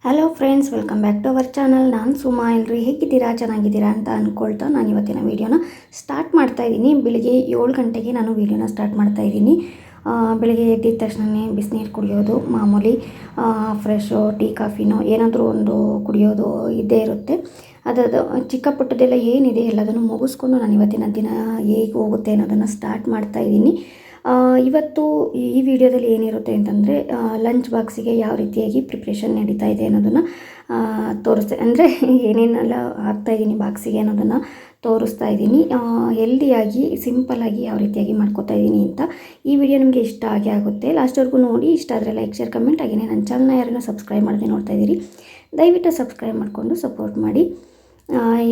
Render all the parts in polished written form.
Hello friends, welcome back to our channel. ನಾನು ಸುಮಾ. ಎಲ್ಲರೂ ಹೇಗಿದ್ದೀರಾ, ಚೆನ್ನಾಗಿದ್ದೀರಾ ಅಂತ ಅಂದ್ಕೊಳ್ತಾ ನಾನು ಇವತ್ತಿನ ವೀಡಿಯೋನ ಸ್ಟಾರ್ಟ್ ಮಾಡ್ತಾಯಿದ್ದೀನಿ. ಬೆಳಿಗ್ಗೆ 7 ಗಂಟೆಗೆ ನಾನು ವೀಡಿಯೋನ ಸ್ಟಾರ್ಟ್ ಮಾಡ್ತಾಯಿದ್ದೀನಿ. ಬೆಳಿಗ್ಗೆ ಎದ್ದಿದ ತಕ್ಷಣವೇ ಬಿಸಿನೀರು ಕುಡಿಯೋದು ಮಾಮೂಲಿ. ಫ್ರೆಶು ಟೀ ಕಾಫಿನೋ ಏನಾದರೂ ಒಂದು ಕುಡಿಯೋದು ಇದ್ದೇ ಇರುತ್ತೆ. ಅದು ಚಿಕ್ಕ ಪುಟ್ಟದೆಲ್ಲ ಏನಿದೆ ಎಲ್ಲದನ್ನು ಮುಗಿಸ್ಕೊಂಡು ನಾನು ಇವತ್ತಿನ ದಿನ ಹೇಗೆ ಹೋಗುತ್ತೆ ಅನ್ನೋದನ್ನು ಸ್ಟಾರ್ಟ್ ಮಾಡ್ತಾಯಿದ್ದೀನಿ. ಇವತ್ತು ಈ ವಿಡಿಯೋದಲ್ಲಿ ಏನಿರುತ್ತೆ ಅಂತಂದರೆ ಲಂಚ್ ಬಾಕ್ಸಿಗೆ ಯಾವ ರೀತಿಯಾಗಿ ಪ್ರಿಪ್ರೇಷನ್ ನಡೀತಾ ಇದೆ ಅನ್ನೋದನ್ನು ತೋರಿಸ್ತೆ, ಅಂದರೆ ಏನೇನೆಲ್ಲ ಹಾಕ್ತಾಯಿದ್ದೀನಿ ಬಾಕ್ಸಿಗೆ ಅನ್ನೋದನ್ನು ತೋರಿಸ್ತಾ ಇದ್ದೀನಿ. ಹೆಲ್ದಿಯಾಗಿ ಸಿಂಪಲ್ಲಾಗಿ ಯಾವ ರೀತಿಯಾಗಿ ಮಾಡ್ಕೋತಾ ಇದ್ದೀನಿ ಅಂತ. ಈ ವಿಡಿಯೋ ನಿಮಗೆ ಇಷ್ಟ ಆಗೇ ಆಗುತ್ತೆ. ಲಾಸ್ಟ್ವರೆಗೂ ನೋಡಿ. ಇಷ್ಟ ಆದರೆ ಲೈಕ್, ಶೇರ್, ಕಮೆಂಟ್. ಹಾಗೆಯೇ ನನ್ನ ಚಾನಲ್ನ ಯಾರನ್ನೂ ಸಬ್ಸ್ಕ್ರೈಬ್ ಮಾಡದೆ ನೋಡ್ತಾ ಇದ್ದೀರಿ, ದಯವಿಟ್ಟು ಸಬ್ಸ್ಕ್ರೈಬ್ ಮಾಡಿಕೊಂಡು ಸಪೋರ್ಟ್ ಮಾಡಿ.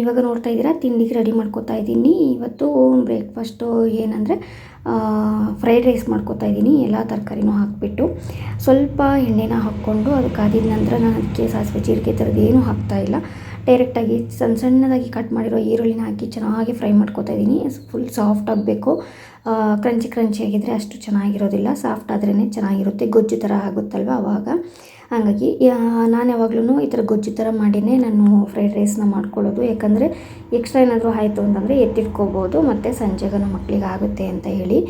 ಇವಾಗ ನೋಡ್ತಾ ಇದ್ದೀರಾ, ತಿಂಡಿಗೆ ರೆಡಿ ಮಾಡ್ಕೋತಾ ಇದ್ದೀನಿ. ಇವತ್ತು ಬ್ರೇಕ್ಫಾಸ್ಟು ಏನಂದರೆ ಫ್ರೈಡ್ ರೈಸ್ ಮಾಡ್ಕೋತಾ ಇದ್ದೀನಿ. ಎಲ್ಲ ತರಕಾರಿನೂ ಹಾಕಿಬಿಟ್ಟು ಸ್ವಲ್ಪ ಎಣ್ಣೆನ ಹಾಕ್ಕೊಂಡು ಅದು ಕಾದಿದ ನಂತರ ನಾನು ಅದಕ್ಕೆ ಸಾಸಿವೆ, ಜೀರಿಗೆ ಥರದ್ದು ಏನೂ ಹಾಕ್ತಾಯಿಲ್ಲ. ಡೈರೆಕ್ಟಾಗಿ ಸಣ್ಣದಾಗಿ ಕಟ್ ಮಾಡಿರೋ ಈರುಳ್ಳಿನ ಹಾಕಿ ಚೆನ್ನಾಗಿ ಫ್ರೈ ಮಾಡ್ಕೋತಾ ಇದ್ದೀನಿ. ಫುಲ್ ಸಾಫ್ಟ್ ಆಗಬೇಕು. ಕ್ರಂಚಿ ಆಗಿದ್ದರೆ ಅಷ್ಟು ಚೆನ್ನಾಗಿರೋದಿಲ್ಲ. ಸಾಫ್ಟ್ ಆದ್ರೇ ಚೆನ್ನಾಗಿರುತ್ತೆ, ಗೊಜ್ಜು ಥರ ಆಗುತ್ತಲ್ವ ಆವಾಗ. ಹಾಗಾಗಿ ನಾನು ಯಾವಾಗಲೂ ಈ ಥರ ಗೊಜ್ಜು ಥರ ಮಾಡಿನೇ ನಾನು ಫ್ರೈಡ್ ರೈಸ್ನ ಮಾಡ್ಕೊಳ್ಳೋದು. ಯಾಕಂದರೆ ಎಕ್ಸ್ಟ್ರಾ ಏನಾದರೂ ಆಯಿತು ಅಂತಂದರೆ ಎತ್ತಿಟ್ಕೋಬೋದು, ಮತ್ತು ಸಂಜೆಗೆ ನಮ್ಮ ಮಕ್ಕಳಿಗೆ ಆಗುತ್ತೆ ಅಂತ ಹೇಳಿ.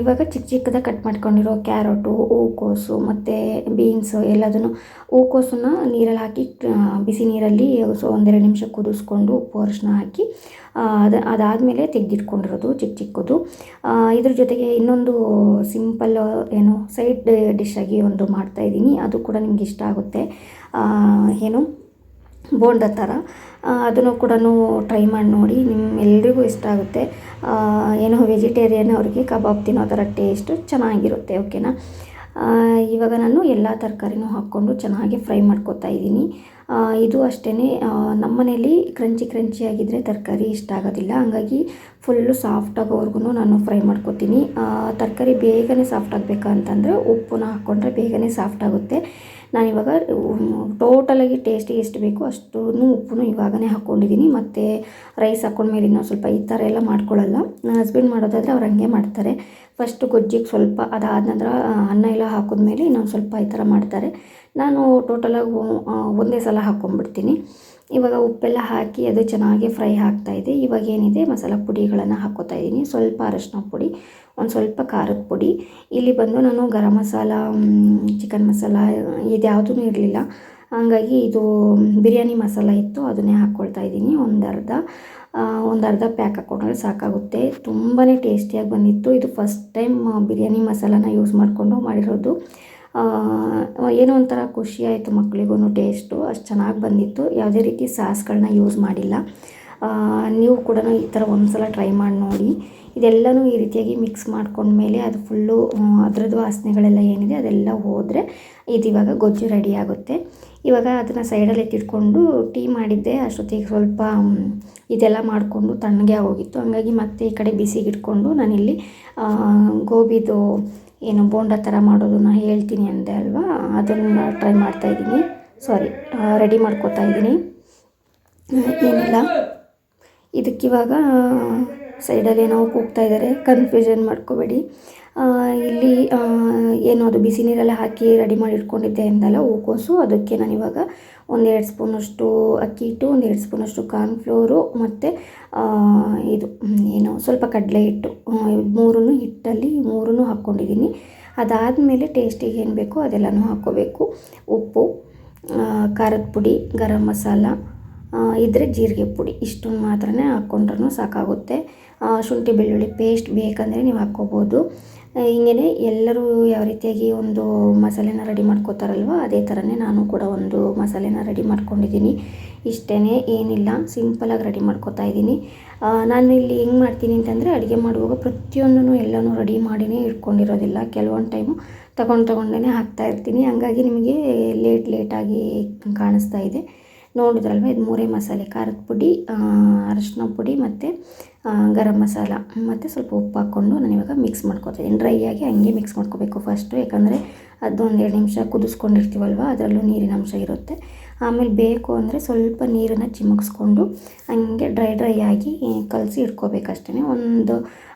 ಇವಾಗ ಚಿಕ್ಕದಾಗಿ ಕಟ್ ಮಾಡ್ಕೊಂಡಿರೋ ಕ್ಯಾರೆಟು, ಹೂಕೋಸು ಮತ್ತು ಬೀನ್ಸು ಎಲ್ಲದನ್ನು, ಹೂಕೋಸನ್ನ ನೀರಲ್ಲಿ ಹಾಕಿ ಬಿಸಿ ನೀರಲ್ಲಿ ಒಂದೆರಡು ನಿಮಿಷ ಕುದಿಸ್ಕೊಂಡು ಉಪ್ಪು ಅರಿಶಿನ ಹಾಕಿ ಅದಾದಮೇಲೆ ತೆಗೆದಿಟ್ಕೊಂಡಿರೋದು ಚಿಕ್ಕದು. ಇದ್ರ ಜೊತೆಗೆ ಇನ್ನೊಂದು ಸಿಂಪಲ್ ಸೈಡ್ ಡಿಶ್ಶಾಗಿ ಒಂದು ಮಾಡ್ತಾಯಿದ್ದೀನಿ. ಅದು ಕೂಡ ನಿಮ್ಗೆ ಇಷ್ಟ ಆಗುತ್ತೆ. ಬೋಂಡ ಥರ. ಅದನ್ನು ಕೂಡ ಟ್ರೈ ಮಾಡಿ ನೋಡಿ, ನಿಮ್ಮೆಲ್ಲರಿಗೂ ಇಷ್ಟ ಆಗುತ್ತೆ. ವೆಜಿಟೇರಿಯನ್ ಅವರಿಗೆ ಕಬಾಬ್ ತಿನ್ನೋ ಥರ ಟೇಸ್ಟು ಚೆನ್ನಾಗಿರುತ್ತೆ. ಓಕೆನಾ. ಇವಾಗ ನಾನು ಎಲ್ಲ ತರಕಾರಿನೂ ಹಾಕ್ಕೊಂಡು ಚೆನ್ನಾಗಿ ಫ್ರೈ ಮಾಡ್ಕೊತಾ ಇದ್ದೀನಿ. ಇದು ಅಷ್ಟೇ, ನಮ್ಮ ಮನೇಲಿ ಕ್ರಂಚಿಯಾಗಿದ್ದರೆ ತರಕಾರಿ ಇಷ್ಟ ಆಗೋದಿಲ್ಲ. ಹಂಗಾಗಿ ಫುಲ್ಲು ಸಾಫ್ಟ್ ಆಗೋವರೆಗೂ ನಾನು ಫ್ರೈ ಮಾಡ್ಕೊತೀನಿ. ತರಕಾರಿ ಬೇಗನೆ ಸಾಫ್ಟ್ ಆಗಬೇಕಂತಂದರೆ ಉಪ್ಪನ್ನ ಹಾಕ್ಕೊಂಡ್ರೆ ಬೇಗನೆ ಸಾಫ್ಟ್ ಆಗುತ್ತೆ. ನಾನಿವಾಗ ಟೋಟಲಾಗಿ ಟೇಸ್ಟಿಗೆ ಎಷ್ಟು ಬೇಕೋ ಅಷ್ಟು ಉಪ್ಪು ಇವಾಗಲೇ ಹಾಕ್ಕೊಂಡಿದ್ದೀನಿ. ಮತ್ತು ರೈಸ್ ಹಾಕ್ಕೊಂಡ್ಮೇಲೆ ಇನ್ನೂ ಸ್ವಲ್ಪ ಈ ಥರ ಎಲ್ಲ ಮಾಡ್ಕೊಳ್ಳಲ್ಲ. ನನ್ನ ಹಸ್ಬೆಂಡ್ ಮಾಡೋದಾದರೆ ಅವ್ರು ಹಂಗೆ ಮಾಡ್ತಾರೆ. ಫಸ್ಟು ಗೊಜ್ಜಿಗೆ ಸ್ವಲ್ಪ, ಅದಾದ ನಂತರ ಅನ್ನ ಎಲ್ಲ ಹಾಕಿದ್ಮೇಲೆ ಇನ್ನೊಂದು ಸ್ವಲ್ಪ ಈ ಥರ ಮಾಡ್ತಾರೆ. ನಾನು ಟೋಟಲಾಗಿ ಒಂದೇ ಸಲ ಹಾಕ್ಕೊಂಡ್ಬಿಡ್ತೀನಿ. ಇವಾಗ ಉಪ್ಪೆಲ್ಲ ಹಾಕಿ ಅದು ಚೆನ್ನಾಗಿ ಫ್ರೈ ಆಗ್ತಾಯಿದೆ. ಇವಾಗ ಏನಿದೆ ಮಸಾಲ ಪುಡಿಗಳನ್ನು ಹಾಕ್ಕೋತಾ ಇದ್ದೀನಿ. ಸ್ವಲ್ಪ ಅರಶಿನ ಪುಡಿ, ಒಂದು ಸ್ವಲ್ಪ ಖಾರದ ಪುಡಿ. ಇಲ್ಲಿ ಬಂದು ನಾನು ಗರಂ ಮಸಾಲ, ಚಿಕನ್ ಮಸಾಲ ಇದ್ಯಾವುದೂ ಇರಲಿಲ್ಲ. ಹಂಗಾಗಿ ಇದು ಬಿರಿಯಾನಿ ಮಸಾಲ ಇತ್ತು, ಅದನ್ನೇ ಹಾಕ್ಕೊಳ್ತಾ ಇದ್ದೀನಿ. ಒಂದು ಅರ್ಧ ಪ್ಯಾಕ್ ಹಾಕ್ಕೊಂಡ್ರೆ ಸಾಕಾಗುತ್ತೆ. ತುಂಬಾ ಟೇಸ್ಟಿಯಾಗಿ ಬಂದಿತ್ತು. ಇದು ಫಸ್ಟ್ ಟೈಮ್ ಬಿರಿಯಾನಿ ಮಸಾಲಾನ ಯೂಸ್ ಮಾಡಿಕೊಂಡು ಮಾಡಿರೋದು. ಏನೋ ಒಂಥರ ಖುಷಿ ಆಯಿತು ಮಕ್ಕಳಿಗೂ. ಟೇಸ್ಟು ಅಷ್ಟು ಚೆನ್ನಾಗಿ ಬಂದಿತ್ತು. ಯಾವುದೇ ರೀತಿ ಸಾಸ್ಗಳನ್ನ ಯೂಸ್ ಮಾಡಿಲ್ಲ. ನೀವು ಕೂಡ ಈ ಥರ ಒಂದು ಸಲ ಟ್ರೈ ಮಾಡಿ ನೋಡಿ. ಇದೆಲ್ಲನೂ ಈ ರೀತಿಯಾಗಿ ಮಿಕ್ಸ್ ಮಾಡ್ಕೊಂಡ್ಮೇಲೆ ಅದು ಫುಲ್ಲು ಅದರದ್ದು ವಾಸನೆಗಳೆಲ್ಲ ಏನಿದೆ ಅದೆಲ್ಲ ಹೋದರೆ ಇವಾಗ ಗೊಜ್ಜು ರೆಡಿ ಆಗುತ್ತೆ. ಇವಾಗ ಅದನ್ನು ಸೈಡಲ್ಲಿ ಎತ್ತಿಟ್ಕೊಂಡು ಟೀ ಮಾಡಿದ್ದೆ. ಅಷ್ಟೊತ್ತಿಗೆ ಸ್ವಲ್ಪ ಇದೆಲ್ಲ ಮಾಡಿಕೊಂಡು ತಣ್ಣಗೆ ಆಗೋಗಿತ್ತು. ಹಂಗಾಗಿ ಮತ್ತೆ ಈ ಕಡೆ ಬಿಸಿಗಿಟ್ಕೊಂಡು ನಾನಿಲ್ಲಿ ಗೋಬಿದು ಬೋಂಡ ಥರ ಮಾಡೋದನ್ನು ಹೇಳ್ತೀನಿ ಅಂದೆ ಅಲ್ವಾ, ಅದನ್ನು ಟ್ರೈ ಮಾಡ್ತಾಯಿದ್ದೀನಿ. ರೆಡಿ ಮಾಡ್ಕೋತಾ ಇದ್ದೀನಿ. ಏನಿಲ್ಲ, ಇದಕ್ಕಿವಾಗ ಸೈಡಲ್ಲಿ ಏನೋ ಕೂಗ್ತಾ ಇದ್ದಾರೆ, ಕನ್ಫ್ಯೂಷನ್ ಮಾಡ್ಕೋಬೇಡಿ. ಇಲ್ಲಿ ಅದು ಬಿಸಿ ನೀರೆಲ್ಲ ಹಾಕಿ ರೆಡಿ ಮಾಡಿ ಇಟ್ಕೊಂಡಿದ್ದೆ ಅಂದಲ್ಲ ಹೂಕೋಸು, ಅದಕ್ಕೆ ನಾನಿವಾಗ 1-2 ಸ್ಪೂನಷ್ಟು ಅಕ್ಕಿ ಹಿಟ್ಟು, 1-2 ಸ್ಪೂನಷ್ಟು ಕಾರ್ನ್ಫ್ಲೋರು ಮತ್ತು ಸ್ವಲ್ಪ ಕಡಲೆ ಹಿಟ್ಟು, ಮೂರನ್ನು ಹಿಟ್ಟಲ್ಲಿ ಮೂರನ್ನು ಹಾಕ್ಕೊಂಡಿದ್ದೀನಿ. ಅದಾದಮೇಲೆ ಟೇಸ್ಟಿಗೆ ಏನು ಬೇಕೋ ಅದೆಲ್ಲನೂ ಹಾಕ್ಕೋಬೇಕು. ಉಪ್ಪು, ಖಾರದ ಪುಡಿ, ಗರಂ ಮಸಾಲ ಇದ್ದರೆ ಜೀರಿಗೆ ಪುಡಿ, ಇಷ್ಟನ್ನು ಮಾತ್ರ ಹಾಕ್ಕೊಂಡ್ರೂ ಸಾಕಾಗುತ್ತೆ. ಶುಂಠಿ ಬೆಳ್ಳುಳ್ಳಿ ಪೇಸ್ಟ್ ಬೇಕಂದರೆ ನೀವು ಹಾಕ್ಕೋಬೋದು. ಹಿಂಗೇ ಎಲ್ಲರೂ ಯಾವ ರೀತಿಯಾಗಿ ಒಂದು ಮಸಾಲೆನ ರೆಡಿ ಮಾಡ್ಕೋತಾರಲ್ವ, ಅದೇ ಥರನೇ ನಾನು ಕೂಡ ಒಂದು ಮಸಾಲೆನ ರೆಡಿ ಮಾಡ್ಕೊಂಡಿದ್ದೀನಿ. ಇಷ್ಟೇ, ಏನಿಲ್ಲ, ಸಿಂಪಲಾಗಿ ರೆಡಿ ಮಾಡ್ಕೋತಾ ಇದ್ದೀನಿ. ನಾನು ಇಲ್ಲಿ ಹೆಂಗೆ ಮಾಡ್ತೀನಿ ಅಂತಂದರೆ, ಅಡುಗೆ ಮಾಡುವಾಗ ಪ್ರತಿಯೊಂದೂ ಎಲ್ಲನೂ ರೆಡಿ ಮಾಡಿನೇ ಇಟ್ಕೊಂಡಿರೋದಿಲ್ಲ. ಕೆಲವೊಂದು ಟೈಮು ತೊಗೊಂಡೇ ಹಾಕ್ತಾಯಿರ್ತೀನಿ. ಹಂಗಾಗಿ ನಿಮಗೆ ಲೇಟಾಗಿ ಕಾಣಿಸ್ತಾ ಇದೆ. ನೋಡಿದ್ರಲ್ವ, ಇದು 3 ಮಸಾಲೆ: ಖಾರದ ಪುಡಿ, ಅರಶಿನ ಪುಡಿ ಮತ್ತು ಗರಂ ಮಸಾಲ ಮತ್ತು ಸ್ವಲ್ಪ ಉಪ್ಪು ಹಾಕ್ಕೊಂಡು ನಾನಿವಾಗ ಮಿಕ್ಸ್ ಮಾಡ್ಕೊತೀನಿ. ಡ್ರೈಯಾಗಿ ಹಂಗೆ ಮಿಕ್ಸ್ ಮಾಡ್ಕೋಬೇಕು ಫಸ್ಟು. ಯಾಕಂದರೆ ಅದು 1-2 ನಿಮಿಷ ಕುದಿಸ್ಕೊಂಡಿರ್ತೀವಲ್ವ, ಅದರಲ್ಲೂ ನೀರಿನ ಅಂಶ ಇರುತ್ತೆ. ಆಮೇಲೆ ಬೇಕು ಅಂದರೆ ಸ್ವಲ್ಪ ನೀರನ್ನು ಚಿಮುಕ್ಸ್ಕೊಂಡು ಹಂಗೆ ಡ್ರೈ ಆಗಿ ಕಲಸಿ ಇಟ್ಕೋಬೇಕಷ್ಟೇ. ಒಂದು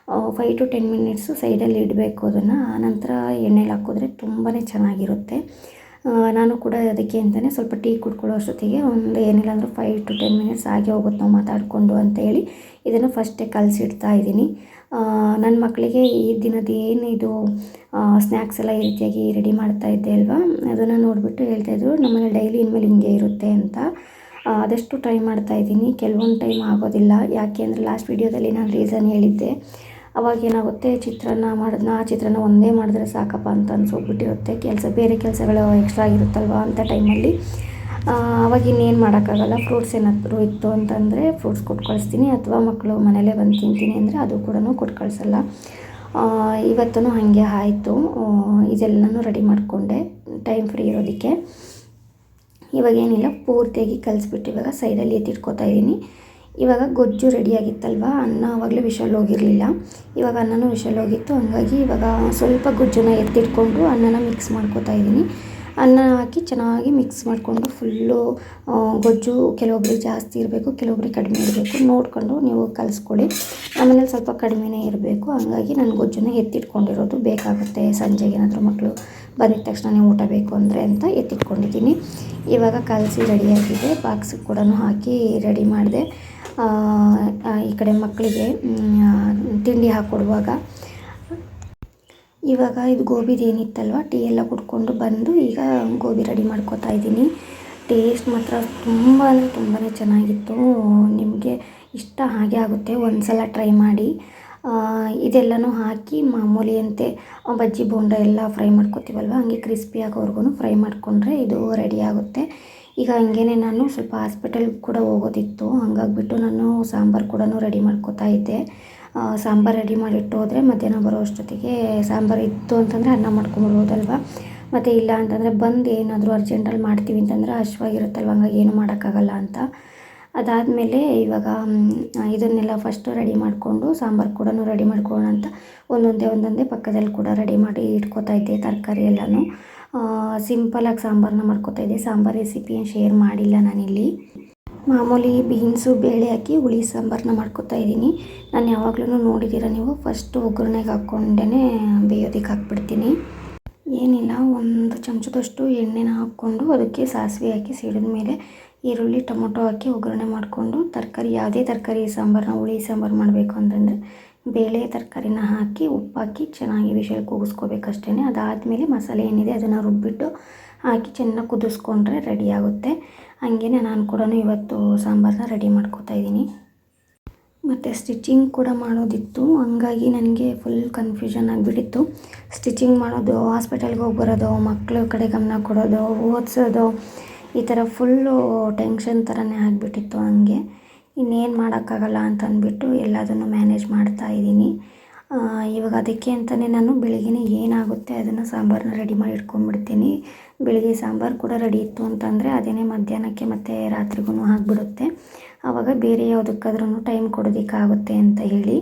5 to 10 ಮಿನಿಟ್ಸು ಸೈಡಲ್ಲಿ ಇಡಬೇಕು ಅದನ್ನು. ಆನಂತರ ಎಣ್ಣೆಲಿ ಹಾಕಿದ್ರೆ ತುಂಬಾ ಚೆನ್ನಾಗಿರುತ್ತೆ. ನಾನು ಕೂಡ ಅದಕ್ಕೆ ಅಂತಲೇ ಸ್ವಲ್ಪ ಟೀ ಕುಡ್ಕೊಳ್ಳೋ ಅಷ್ಟೊತ್ತಿಗೆ ಒಂದು ಏನಿಲ್ಲ ಅಂದರೂ 5 to 10 ಮಿನಿಟ್ಸ್ ಆಗಿ ಹೋಗುತ್ತೆ ನಾವು ಮಾತಾಡಿಕೊಂಡು ಅಂತೇಳಿ ಇದನ್ನು ಫಸ್ಟೇ ಕಲಸಿಡ್ತಾ ಇದ್ದೀನಿ. ನನ್ನ ಮಕ್ಕಳಿಗೆ ಈ ದಿನದ ಏನು ಇದು ಸ್ನ್ಯಾಕ್ಸ್ ಎಲ್ಲ ಈ ರೀತಿಯಾಗಿ ರೆಡಿ ಮಾಡ್ತಾ ಇದ್ದೆ ಅಲ್ವಾ, ಅದನ್ನು ನೋಡಿಬಿಟ್ಟು ಹೇಳ್ತಾಯಿದ್ರು ನಮ್ಮನೇಲಿ ಡೈಲಿ ಇನ್ಮೇಲೆ ಹಿಂಗೆ ಇರುತ್ತೆ ಅಂತ. ಆದಷ್ಟು ಟ್ರೈ ಮಾಡ್ತಾಯಿದ್ದೀನಿ. ಕೆಲವೊಂದು ಟೈಮ್ ಆಗೋದಿಲ್ಲ, ಯಾಕೆ ಅಂದರೆ ಲಾಸ್ಟ್ ವೀಡಿಯೋದಲ್ಲಿ ನಾನು ರೀಸನ್ ಹೇಳಿದ್ದೆ. ಅವಾಗೇನಾಗುತ್ತೆ, ಚಿತ್ರಾನ್ನ ಮಾಡಿದ್ನ ಆ ಚಿತ್ರಾನ್ನ ಒಂದೇ ಮಾಡಿದ್ರೆ ಸಾಕಪ್ಪ ಅಂತ ಅನ್ಸೋಗ್ಬಿಟ್ಟಿರುತ್ತೆ. ಬೇರೆ ಕೆಲಸಗಳು ಎಕ್ಸ್ಟ್ರಾ ಆಗಿರುತ್ತಲ್ವ ಅಂಥ ಟೈಮಲ್ಲಿ ಅವಾಗ ಇನ್ನೇನು ಮಾಡೋಕ್ಕಾಗಲ್ಲ. ಫ್ರೂಟ್ಸ್ ಏನಾದರೂ ಇತ್ತು ಅಂತಂದರೆ ಫ್ರೂಟ್ಸ್ ಕೊಟ್ಟು ಕಳಿಸ್ತೀನಿ, ಅಥವಾ ಮಕ್ಕಳು ಮನೇಲೇ ಬಂದು ತಿಂತೀನಿ ಅಂದರೆ ಅದು ಕೂಡ ಕೊಟ್ಟು ಕಳಿಸಲ್ಲ. ಇವತ್ತೂ ಹಾಗೆ ಆಯಿತು. ಇದೆಲ್ಲನೂ ರೆಡಿ ಮಾಡಿಕೊಂಡೆ ಟೈಮ್ ಫ್ರೀ ಇರೋದಕ್ಕೆ. ಇವಾಗೇನಿಲ್ಲ, ಪೂರ್ತಿಯಾಗಿ ಕಲಿಸ್ಬಿಟ್ಟು ಇವಾಗ ಸೈಡಲ್ಲಿ ಎತ್ತಿಟ್ಕೋತಾ ಇದ್ದೀನಿ. ಇವಾಗ ಗೊಜ್ಜು ರೆಡಿಯಾಗಿತ್ತಲ್ವ, ಅನ್ನ ಆವಾಗಲೇ ವಿಷಲ್ ಹೋಗಿರಲಿಲ್ಲ. ಇವಾಗ ಅನ್ನನೂ ವಿಷಲ್ ಹೋಗಿತ್ತು, ಹಂಗಾಗಿ ಇವಾಗ ಸ್ವಲ್ಪ ಗೊಜ್ಜನ್ನು ಎತ್ತಿಟ್ಕೊಂಡು ಅನ್ನನ ಮಿಕ್ಸ್ ಮಾಡ್ಕೋತಾ ಇದ್ದೀನಿ. ಅನ್ನ ಹಾಕಿ ಚೆನ್ನಾಗಿ ಮಿಕ್ಸ್ ಮಾಡಿಕೊಂಡು ಫುಲ್ಲು ಗೊಜ್ಜು ಕೆಲವೊಬ್ರಿಗೆ ಜಾಸ್ತಿ ಇರಬೇಕು, ಕೆಲವೊಬ್ರಿಗೆ ಕಡಿಮೆ ಇರಬೇಕು, ನೋಡಿಕೊಂಡು ನೀವು ಕಲಿಸ್ಕೊಳ್ಳಿ. ಆಮೇಲೆ ಸ್ವಲ್ಪ ಕಡಿಮೆನೇ ಇರಬೇಕು. ಹಂಗಾಗಿ ನಾನು ಗೊಜ್ಜನ್ನು ಎತ್ತಿಟ್ಕೊಂಡಿರೋದು ಬೇಕಾಗುತ್ತೆ. ಸಂಜೆಗೆ ಏನಾದರೂ ಮಕ್ಕಳು ಬಂದಿದ ತಕ್ಷಣ ಊಟ ಬೇಕು ಅಂದರೆ ಅಂತ ಎತ್ತಿಟ್ಕೊಂಡಿದ್ದೀನಿ. ಇವಾಗ ಕಲಸಿ ರೆಡಿಯಾಗಿದೆ. ಬಾಕ್ಸಿಗೆ ಕೂಡ ಹಾಕಿ ರೆಡಿ ಮಾಡಿದೆ. ಈ ಕಡೆ ಮಕ್ಕಳಿಗೆ ತಿಂಡಿ ಹಾಕ್ಕೊಡುವಾಗ ಇವಾಗ ಇದು ಗೋಬಿದು ಏನಿತ್ತಲ್ವ, ಟೀ ಎಲ್ಲ ಕುಡ್ಕೊಂಡು ಬಂದು ಈಗ ಗೋಬಿ ರೆಡಿ ಮಾಡ್ಕೋತಾ ಇದ್ದೀನಿ. ಟೇಸ್ಟ್ ಮಾತ್ರ ತುಂಬ ಅಂದರೆ ತುಂಬಾ ಚೆನ್ನಾಗಿತ್ತು. ನಿಮಗೆ ಇಷ್ಟ ಹಾಗೆ ಆಗುತ್ತೆ, ಒಂದು ಸಲ ಟ್ರೈ ಮಾಡಿ. ಇದೆಲ್ಲನೂ ಹಾಕಿ ಮಾಮೂಲಿಯಂತೆ ಬಜ್ಜಿ ಬೋಂಡ ಎಲ್ಲ ಫ್ರೈ ಮಾಡ್ಕೊತೀವಲ್ವ, ಹಂಗೆ ಕ್ರಿಸ್ಪಿ ಆಗೋವರೆಗೂ ಫ್ರೈ ಮಾಡಿಕೊಂಡ್ರೆ ಇದು ರೆಡಿ ಆಗುತ್ತೆ. ಈಗ ಹಂಗೇ ನಾನು ಸ್ವಲ್ಪ ಹಾಸ್ಪಿಟಲ್ಗೆ ಕೂಡ ಹೋಗೋದಿತ್ತು, ಹಂಗಾಗ್ಬಿಟ್ಟು ನಾನು ಸಾಂಬಾರು ಕೂಡ ರೆಡಿ ಮಾಡ್ಕೋತಾ ಇದ್ದೆ. ಸಾಂಬಾರು ರೆಡಿ ಮಾಡಿಟ್ಟು ಹೋದರೆ ಮಧ್ಯಾಹ್ನ ಬರೋ ಅಷ್ಟೊತ್ತಿಗೆ ಸಾಂಬಾರು ಇತ್ತು ಅಂತಂದರೆ ಅನ್ನ ಮಾಡ್ಕೊಂಬಿಡ್ಬೋದಲ್ವ. ಮತ್ತು ಇಲ್ಲ ಅಂತಂದರೆ ಬಂದು ಏನಾದರೂ ಅರ್ಜೆಂಟಲ್ಲಿ ಮಾಡ್ತೀವಿ ಅಂತಂದರೆ ಹಶ್ವಾಗಿರುತ್ತಲ್ವ, ಹಂಗಾಗಿ ಏನು ಮಾಡೋಕ್ಕಾಗಲ್ಲ ಅಂತ. ಅದಾದಮೇಲೆ ಇವಾಗ ಇದನ್ನೆಲ್ಲ ಫಸ್ಟು ರೆಡಿ ಮಾಡಿಕೊಂಡು ಸಾಂಬಾರು ಕೂಡ ರೆಡಿ ಮಾಡ್ಕೊಳ್ಳೋಣ ಅಂತ ಒಂದೊಂದೇ ಪಕ್ಕದಲ್ಲಿ ಕೂಡ ರೆಡಿ ಮಾಡಿ ಇಟ್ಕೋತಾ ಇದ್ದೆ. ತರಕಾರಿ ಎಲ್ಲನೂ ಸಿಂಪಲಾಗಿ ಸಾಂಬಾರನ್ನ ಮಾಡ್ಕೋತಾ ಇದ್ದೆ. ಸಾಂಬಾರು ರೆಸಿಪಿ ಏನು ಶೇರ್ ಮಾಡಿಲ್ಲ ನಾನಿಲ್ಲಿ. ಮಾಮೂಲಿ ಬೀನ್ಸು ಬೇಳೆ ಹಾಕಿ ಹುಳಿ ಸಾಂಬಾರನ್ನ ಮಾಡ್ಕೋತಾ ಇದ್ದೀನಿ. ನಾನು ಯಾವಾಗಲೂ ನೋಡಿದ್ದೀರ ನೀವು, ಫಸ್ಟು ಒಗ್ಗರಣೆಗೆ ಹಾಕ್ಕೊಂಡೇ ಬೇಯೋದಕ್ಕೆ ಹಾಕ್ಬಿಡ್ತೀನಿ. ಏನಿಲ್ಲ, ಒಂದು ಚಮಚದಷ್ಟು ಎಣ್ಣೆನ ಹಾಕ್ಕೊಂಡು ಅದಕ್ಕೆ ಸಾಸಿವೆ ಹಾಕಿ ಸಿಡಿದ ಮೇಲೆ ಈರುಳ್ಳಿ ಟೊಮೊಟೊ ಹಾಕಿ ಒಗ್ಗರಣೆ ಮಾಡಿಕೊಂಡು ತರಕಾರಿ, ಯಾವುದೇ ತರಕಾರಿ ಸಾಂಬಾರನ್ನ ಹುಳಿ ಸಾಂಬಾರು ಮಾಡಬೇಕು ಅಂತಂದರೆ ಬೇಳೆ ತರಕಾರಿನ ಹಾಕಿ ಉಪ್ಪು ಹಾಕಿ ಚೆನ್ನಾಗಿ ವಿಷಲ್ ಕೂಗಿಸ್ಕೋಬೇಕಷ್ಟೇ. ಅದಾದಮೇಲೆ ಮಸಾಲೆ ಏನಿದೆ ಅದನ್ನು ರುಬ್ಬಿಟ್ಟು ಹಾಕಿ ಚೆನ್ನಾಗಿ ಕುದಿಸ್ಕೊಂಡ್ರೆ ರೆಡಿ ಆಗುತ್ತೆ. ಹಾಗೇ ನಾನು ಕೂಡ ಇವತ್ತು ಸಾಂಬಾರನ್ನ ರೆಡಿ ಮಾಡ್ಕೋತಾ ಇದ್ದೀನಿ. ಮತ್ತು ಸ್ಟಿಚಿಂಗ್ ಕೂಡ ಮಾಡೋದಿತ್ತು, ಹಂಗಾಗಿ ನನಗೆ ಫುಲ್ ಕನ್ಫ್ಯೂಷನ್ ಆಗಿಬಿಟ್ಟಿತ್ತು. ಸ್ಟಿಚಿಂಗ್ ಮಾಡೋದು, ಹಾಸ್ಪಿಟಲ್ಗೆ ಹೋಗಿ ಬರೋದು, ಮಕ್ಕಳ ಕಡೆ ಗಮನ ಕೊಡೋದು, ಓದಿಸೋದು, ಈ ಥರ ಫುಲ್ಲು ಟೆನ್ಷನ್ ಥರನೇ ಆಗಿಬಿಟ್ಟಿತ್ತು. ಹಂಗೆ ಇನ್ನೇನು ಮಾಡೋಕ್ಕಾಗಲ್ಲ ಅಂತ ಅಂದ್ಬಿಟ್ಟು ಎಲ್ಲದನ್ನು ಮ್ಯಾನೇಜ್ ಮಾಡ್ತಾ ಇದ್ದೀನಿ. ಇವಾಗ ಅದಕ್ಕೆ ಅಂತಲೇ ನಾನು ಬೆಳಿಗ್ಗೆ ಏನಾಗುತ್ತೆ ಅದನ್ನು ಸಾಂಬಾರನ್ನ ರೆಡಿ ಮಾಡಿ ಇಟ್ಕೊಂಡ್ಬಿಡ್ತೀನಿ. ಬೆಳಿಗ್ಗೆ ಸಾಂಬಾರು ಕೂಡ ರೆಡಿ ಇತ್ತು ಅಂತಂದರೆ ಅದೇ ಮಧ್ಯಾಹ್ನಕ್ಕೆ ಮತ್ತು ರಾತ್ರಿಗೂ ಆಗಿಬಿಡುತ್ತೆ. ಆವಾಗ ಬೇರೆ ಯಾವುದಕ್ಕಾದ್ರೂ ಟೈಮ್ ಕೊಡೋದಕ್ಕಾಗುತ್ತೆ ಅಂತ ಹೇಳಿ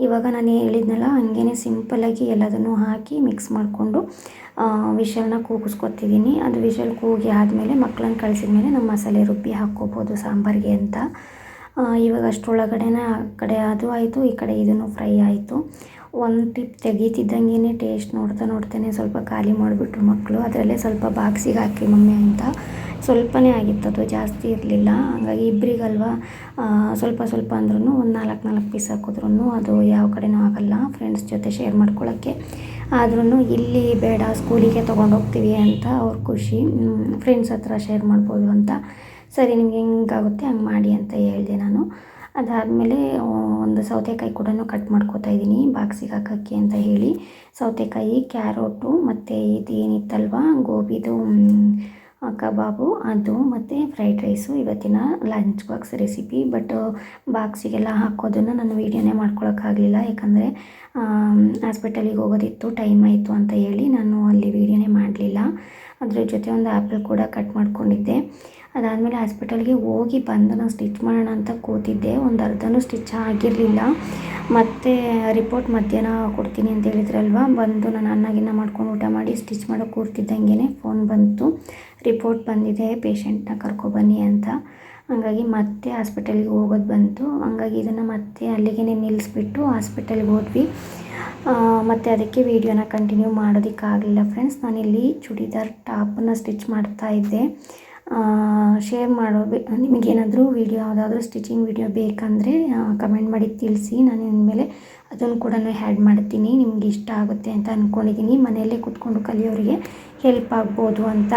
ಇವಾಗ ನಾನು ಹೇಳಿದ್ನಲ್ಲ, ಹಂಗೇ ಸಿಂಪಲ್ಲಾಗಿ ಎಲ್ಲದನ್ನು ಹಾಕಿ ಮಿಕ್ಸ್ ಮಾಡಿಕೊಂಡು ವಿಷಲ್ನ ಕೂಗಿಸ್ಕೊತಿದ್ದೀನಿ. ಅದು ವಿಷಲ್ ಕೂಗಿ ಆದಮೇಲೆ ಮಕ್ಕಳನ್ನ ಕಳಿಸಿದ ಮೇಲೆ ನಮ್ಮ ಮಸಾಲೆ ರುಬ್ಬಿ ಹಾಕ್ಕೋಬೋದು ಸಾಂಬಾರಿಗೆ ಅಂತ. ಇವಾಗ ಅಷ್ಟರೊಳಗಡೆನೇ ಆ ಕಡೆ ಅದು ಆಯಿತು, ಈ ಕಡೆ ಇದನ್ನು ಫ್ರೈ ಆಯಿತು. ಒಂದು ಟಿಪ್ ತೆಗೀತಿದ್ದಂಗೆ ಟೇಸ್ಟ್ ನೋಡ್ತಾನೆ ಸ್ವಲ್ಪ ಖಾಲಿ ಮಾಡಿಬಿಟ್ರು ಮಕ್ಕಳು. ಅದರಲ್ಲೇ ಸ್ವಲ್ಪ ಬಾಕ್ಸಿಗೆ ಹಾಕಿ ಮಮ್ಮಿ ಅಂತ ಸ್ವಲ್ಪನೇ ಆಗಿತ್ತು, ಅದು ಜಾಸ್ತಿ ಇರಲಿಲ್ಲ. ಹಾಗಾಗಿ ಇಬ್ಬರಿಗಲ್ವ ಸ್ವಲ್ಪ ಅಂದ್ರೂ ಒಂದು 4 ಪೀಸ್ ಹಾಕಿದ್ರೂ ಅದು ಯಾವ ಕಡೆನೂ ಆಗೋಲ್ಲ ಫ್ರೆಂಡ್ಸ್ ಜೊತೆ ಶೇರ್ ಮಾಡ್ಕೊಳ್ಳೋಕ್ಕೆ. ಆದ್ರೂ ಇಲ್ಲಿ ಬೇಡ, ಸ್ಕೂಲಿಗೆ ತೊಗೊಂಡೋಗ್ತೀವಿ ಅಂತ ಅವ್ರ ಖುಷಿ, ಫ್ರೆಂಡ್ಸ್ ಹತ್ರ ಶೇರ್ ಮಾಡ್ಬೋದು ಅಂತ. ಸರಿ, ನಿಮ್ಗೆ ಹೆಂಗಾಗುತ್ತೆ ಹಂಗೆ ಮಾಡಿ ಅಂತ ಹೇಳಿದೆ ನಾನು. ಅದಾದಮೇಲೆ ಒಂದು ಸೌತೆಕಾಯಿ ಕೂಡ ಕಟ್ ಮಾಡ್ಕೋತಾ ಇದ್ದೀನಿ ಬಾಕ್ಸಿಗೆ ಹಾಕೋಕ್ಕೆ ಅಂತ ಹೇಳಿ. ಸೌತೆಕಾಯಿ, ಕ್ಯಾರೋಟು ಮತ್ತು ಇದೇನಿತ್ತಲ್ವ ಗೋಬಿದು ಕಬಾಬು, ಅದು ಮತ್ತು ಫ್ರೈಡ್ ರೈಸು ಇವತ್ತಿನ ಲಂಚ್ ಬಾಕ್ಸ್ ರೆಸಿಪಿ. ಬಟ್ ಬಾಕ್ಸಿಗೆಲ್ಲ ಹಾಕೋದನ್ನು ನಾನು ವೀಡಿಯೋನೇ ಮಾಡ್ಕೊಳಕ್ಕಾಗಲಿಲ್ಲ, ಯಾಕಂದರೆ ಹಾಸ್ಪಿಟಲಿಗೆ ಹೋಗೋದಿತ್ತು, ಟೈಮ್ ಆಯಿತು ಅಂತ ಹೇಳಿ ನಾನು ಅಲ್ಲಿ ವೀಡಿಯೋನೇ ಮಾಡಲಿಲ್ಲ. ಅದ್ರ ಜೊತೆ ಒಂದು ಆ್ಯಪಲ್ ಕೂಡ ಕಟ್ ಮಾಡ್ಕೊಂಡಿದ್ದೆ. ಅದಾದಮೇಲೆ ಹಾಸ್ಪಿಟಲ್ಗೆ ಹೋಗಿ ಬಂದು ನಾನು ಸ್ಟಿಚ್ ಮಾಡೋಣ ಅಂತ ಕೂತಿದ್ದೆ. ಒಂದು ಅರ್ಧನೂ ಸ್ಟಿಚ್ ಆಗಿರಲಿಲ್ಲ. ಮತ್ತು ರಿಪೋರ್ಟ್ ಮಧ್ಯಾಹ್ನ ಕೊಡ್ತೀನಿ ಅಂತ ಹೇಳಿದ್ರಲ್ವ, ಬಂದು ನಾನು ಅನ್ನಗಿನ್ನ ಮಾಡ್ಕೊಂಡು ಊಟ ಮಾಡಿ ಸ್ಟಿಚ್ ಮಾಡೋಕ್ಕೆ ಕೂರ್ತಿದ್ದಂಗೆ ಫೋನ್ ಬಂತು, ರಿಪೋರ್ಟ್ ಬಂದಿದೆ, ಪೇಷಂಟ್ನ ಕರ್ಕೊಬನ್ನಿ ಅಂತ. ಹಾಗಾಗಿ ಮತ್ತೆ ಹಾಸ್ಪಿಟಲ್ಗೆ ಹೋಗೋದು ಬಂತು. ಹಾಗಾಗಿ ಇದನ್ನು ಮತ್ತೆ ಅಲ್ಲಿಗೆ ನಿಲ್ಲಿಸ್ಬಿಟ್ಟು ಹಾಸ್ಪಿಟಲ್ಗೆ ಹೋದ್ವಿ. ಮತ್ತು ಅದಕ್ಕೆ ವೀಡಿಯೋನ ಕಂಟಿನ್ಯೂ ಮಾಡೋದಕ್ಕಾಗಲಿಲ್ಲ ಫ್ರೆಂಡ್ಸ್. ನಾನಿಲ್ಲಿ ಚೂಡಿದಾರ್ ಟಾಪನ್ನು ಸ್ಟಿಚ್ ಮಾಡ್ತಾಯಿದ್ದೆ. ಶೇರ್ ಮಾಡೋ ನಿಮಗೇನಾದರೂ ವೀಡಿಯೋ ಯಾವುದಾದ್ರೂ ಸ್ಟಿಚಿಂಗ್ ವೀಡಿಯೋ ಬೇಕಂದರೆ ಕಮೆಂಟ್ ಮಾಡಿ ತಿಳಿಸಿ. ನಾನು ಇನ್ಮೇಲೆ ಅದನ್ನು ಕೂಡ ಹ್ಯಾಡ್ ಮಾಡ್ತೀನಿ. ನಿಮ್ಗೆ ಇಷ್ಟ ಆಗುತ್ತೆ ಅಂತ ಅಂದ್ಕೊಂಡಿದ್ದೀನಿ. ಮನೆಯಲ್ಲೇ ಕೂತ್ಕೊಂಡು ಕಲಿಯೋರಿಗೆ ಹೆಲ್ಪ್ ಆಗ್ಬೋದು ಅಂತ.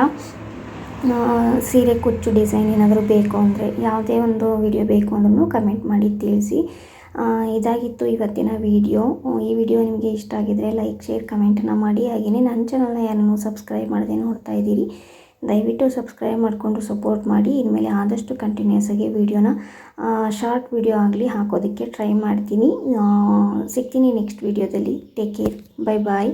ಸೀರೆ ಕುಚ್ಚು ಡಿಸೈನ್ ಏನಾದರೂ ಬೇಕು ಅಂದರೆ, ಯಾವುದೇ ಒಂದು ವಿಡಿಯೋ ಬೇಕು ಅಂದ್ರೂ ಕಮೆಂಟ್ ಮಾಡಿ ತಿಳಿಸಿ. ಇದಾಗಿತ್ತು ಇವತ್ತಿನ ವಿಡಿಯೋ. ಈ ವಿಡಿಯೋ ನಿಮಗೆ ಇಷ್ಟ ಆಗಿದರೆ ಲೈಕ್, ಶೇರ್, ಕಮೆಂಟನ್ನು ಮಾಡಿ. ಹಾಗೆಯೇ ನನ್ನ ಚಾನಲ್ನ ಯಾರನ್ನು ಸಬ್ಸ್ಕ್ರೈಬ್ ಮಾಡದೆ ನೋಡ್ತಾ ಇದ್ದೀರಿ, ದಯವಿಟ್ಟು ಸಬ್ಸ್ಕ್ರೈಬ್ ಮಾಡಿಕೊಂಡು ಸಪೋರ್ಟ್ ಮಾಡಿ. ಇನ್ಮೇಲೆ ಆದಷ್ಟು ಕಂಟಿನ್ಯೂಸ್ ಆಗಿ ವಿಡಿಯೋನ ಶಾರ್ಟ್ ವಿಡಿಯೋ ಆಗಲಿ ಹಾಕೋದಕ್ಕೆ ಟ್ರೈ ಮಾಡ್ತೀನಿ. ಸಿಗ್ತೀನಿ ನೆಕ್ಸ್ಟ್ ವಿಡಿಯೋದಲ್ಲಿ. ಟೇಕ್ ಕೇರ್, ಬೈ ಬಾಯ್.